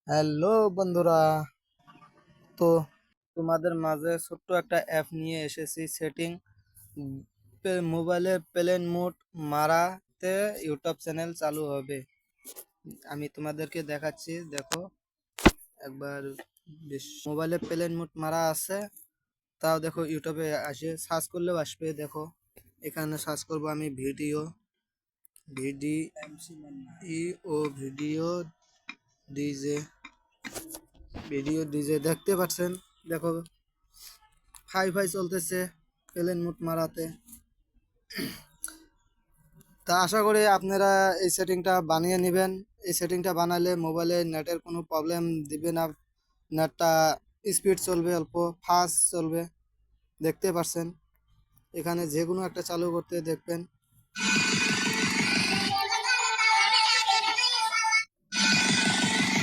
Hello বন্ধুরা, তো তোমাদের মাঝে ছোট্ট একটা অ্যাপ নিয়ে এসেছি। সেটিং মোবাইলের প্লেন মোড মারাতে ইউটিউব চ্যানেল চালু হবে। আমি তোমাদেরকে দেখাচ্ছি, দেখো একবার। মোবাইলে প্লেন মোড মারা আছে, তাও দেখো ইউটিউবে আসে, সার্চ করলেও আসবে। দেখো এখানে সার্চ করব আমি ভিডিও ডিজে দেখতে পাচ্ছেন। দেখো হাই ফাই চলতেছে প্লেন মুড মারাতে। তা আশা করি আপনারা এই সেটিংটা বানিয়ে নেবেন। এই সেটিংটা বানালে মোবাইলে নেটের কোনো প্রবলেম দিবে না। নেটটা স্পিড চলবে, অল্প ফাস্ট চলবে। দেখতে পাচ্ছেন এখানে যে কোনো একটা চালু করতে দেখবেন